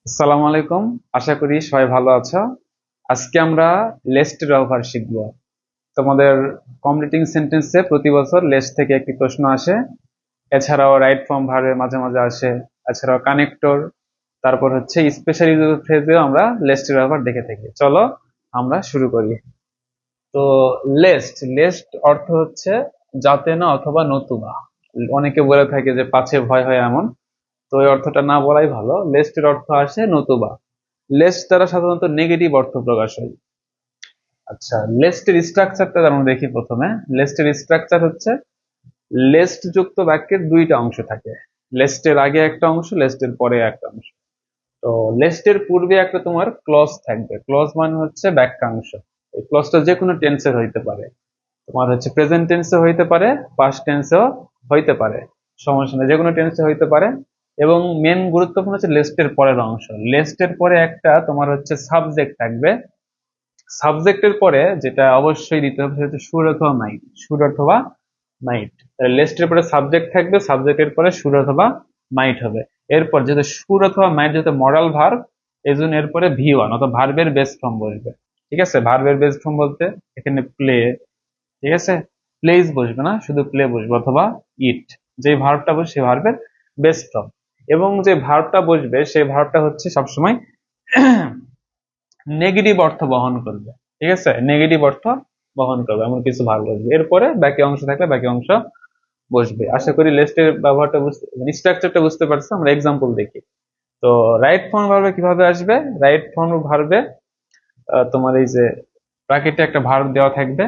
আসসালামু আলাইকুম। আশা করি সবাই ভালো আছো। আজকে আমরা লেস্টের ব্যবহার শিখব। তোমাদের কমপ্লিটিং সেন্টেন্সে প্রতি বছর লেস্ট থেকে একটি প্রশ্ন আসে। এছাড়াও রাইট ফর্ম ভার্বে মাঝে মাঝে আসে। এছাড়াও কানেক্টর, তারপর হচ্ছে স্পেশাল ইউজ ফ্রেজেও আমরা লেস্টের ব্যবহার দেখে থাকি। চলো আমরা শুরু করি। তো লেস্ট লেস্ট অর্থ হচ্ছে যাতে না অথবা নতুবা। অনেকে বলে থাকে যে পাছে ভয় হয় এমন। তো এই অর্থটা না বলাই ভালো। লেস্টের অর্থ আসে নতুবা। লেস্ট দ্বারা সাধারণত নেগেটিভ অর্থ প্রকাশ হয়। আচ্ছা, লেস্টের স্ট্রাকচারটা আমরা দেখি প্রথমে। লেস্টের স্ট্রাকচার হচ্ছে লেস্ট যুক্ত বাক্যের দুইটা অংশ থাকে। লেস্টের আগে একটা অংশ, লেস্টের পরে একটা অংশ। তো লেস্টের পূর্বে একটা তোমার ক্লজ থাকবে। ক্লজ মানে হচ্ছে বাক্যাংশ। এই ক্লজটা যে কোনো টেন্সের হইতে পারে। তোমার হচ্ছে প্রেজেন্ট টেন্সে হইতে পারে, পাস্ট টেন্সেও হইতে পারে, সমস্যা নেই, যে কোনো টেন্সে হইতে পারে। এবং মেন গুরুত্বপূর্ণ হচ্ছে লেস্টের পরের অংশ। লেস্টের পরে একটা তোমার হচ্ছে সাবজেক্ট থাকবে। সাবজেক্টের পরে যেটা অবশ্যই দিতে হবে সেটা হচ্ছে শুড অথবা মাইট। শুড অথবা মাইট। লেস্টের পরে সাবজেক্ট থাকবে, সাবজেক্টের পরে শুড অথবা মাইট হবে। এরপর যেহেতু শুড অথবা মাইট যেহেতু মডাল ভার্ব, এই জন্য এরপরে ভি ওয়ান অথবা ভার্বের বেস ফর্ম বসবে। ঠিক আছে, ভার্বের বেস ফর্ম বলতে এখানে প্লে, ঠিক আছে, প্লেজ বসবে না, শুধু প্লে বসবে, অথবা ইট। যে ভার্বটা বসবে সেই ভার্বের বেস ফর্ম। এবং যে ভার্বটা বসবে সেই ভার্বটা হচ্ছে সবসময় নেগেটিভ অর্থ বহন করবে। ঠিক আছে, নেগেটিভ অর্থ বহন করবে এমন কিছু ভার্ব বসবে। এরপরে বাকি অংশ থাকলে বাকি অংশ বসবে। আশা করি লিস্টের ব্যবহারটা বুঝতে, স্ট্রাকচারটা বুঝতে পারছো। আমরা এক্সাম্পল দেখি। তো রাইট ফর্ম ভার্বে কিভাবে আসবে? রাইট ফর্ম ভার্বে তোমার এই যে ব্র্যাকেটে একটা ভার্ব দেওয়া থাকবে।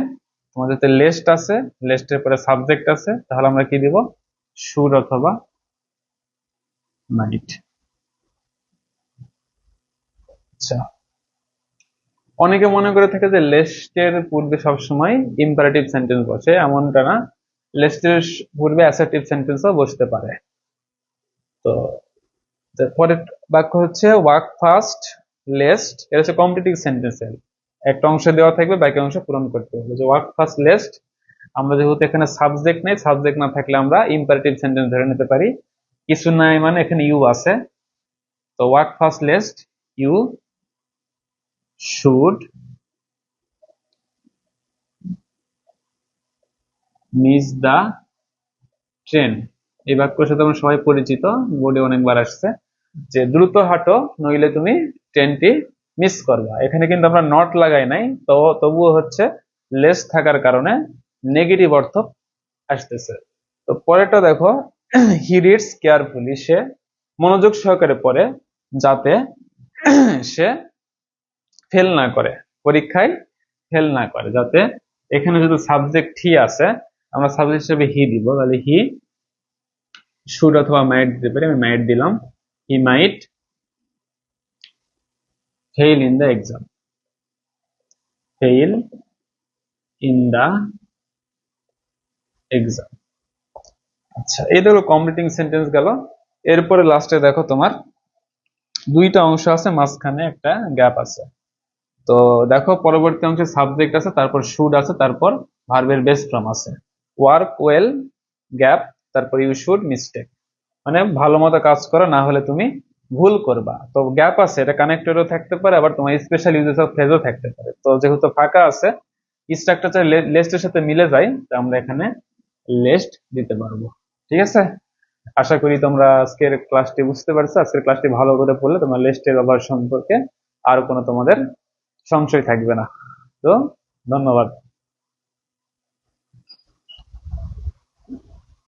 তোমার যাতে লেস্ট আছে, লেস্টের পরে সাবজেক্ট আছে, তাহলে আমরা কি দিব? শুড অথবা মাইট। আচ্ছা, অনেকে মনে করে থাকে যে লেস্টের পূর্বে সবসময় ইম্পারেটিভ সেন্টেন্স বসে, এমনটা না। লেস্টের পূর্বে অ্যাসার্টিভ সেন্টেন্সও বসতে পারে। তো পরের বাক্য হচ্ছে ওয়ার্ক ফাস্ট লেস্ট। এটা হচ্ছে কমপ্লিটিং সেন্টেন্স। একটা অংশ দেওয়া থাকবে, বাকি অংশ পূরণ করতে হবে। যে ওয়ার্ক ফাস্ট লেস্ট, আমরা যেহেতু এখানে সাবজেক্ট নেই, সাবজেক্ট না থাকলে আমরা ইম্পারেটিভ সেন্টেন্স ধরে নিতে পারি। কিছু নাই মানে এখানে ইউ আছে। তো work fast lest, you should miss the train. এই বাক্যের সাথে আমরা সবাই পরিচিত, বোর্ডে অনেকবার আসছে, যে দ্রুত হাঁটো নইলে তুমি ট্রেনটি মিস করবা। এখানে কিন্তু আমরা নট লাগাই নাই, তো তবুও হচ্ছে লেস থাকার কারণে নেগেটিভ অর্থ আসতেছে। তো পরেরটা দেখো, হি রিডস কেয়ারফুলি, সে মনোযোগ সহকারে পড়ে যাতে সে ফেল না করে, পরীক্ষায় ফেল না করে যাতে। এখানে যদি সাবজেক্ট হি আছে, আমরা সাবজেক্ট হিসেবে হি দিব, তাহলে হি শুড অথবা মাইট দিতে পারি। আমি মাইট দিলাম। He might fail in the exam. Fail in the exam. আচ্ছা, এই দেখো কমপ্লিটিং সেন্টেন্স গেল। এরপরে লাস্টে দেখো তোমার দুইটা অংশ আছে, মাঝখানে একটা গ্যাপ আছে। তো দেখো পরবর্তী অংশে সাবজেক্ট আছে, তারপর শুড আছে, তারপর ভার্বের বেস ফর্ম আছে। ওয়ার্ক ওয়েল, গ্যাপ, তারপর ইউ শুড মিস্টেক। মানে ভালো মতো কাজ করো, না হলে তুমি ভুল করবা। তো গ্যাপ আছে, এটা কানেক্টরও থাকতে পারে, আবার তোমার স্পেশাল ইউজেস অফ ফ্রেজও থাকতে পারে। তো যেহেতু ফাঁকা আছে, স্ট্রাকচার লেস্টের সাথে মিলে যায়, তো আমরা এখানে লেস্ট দিতে পারবো। ঠিক আছে, আশা করি তোমরা আজকের ক্লাসটি বুঝতে পারছো। আজকের ক্লাসটি ভালো করে পড়লে তোমরা লিস্টের ব্যবহার সম্পর্কে আর কোনো তোমাদের সংশয় থাকবে না। তো ধন্যবাদ।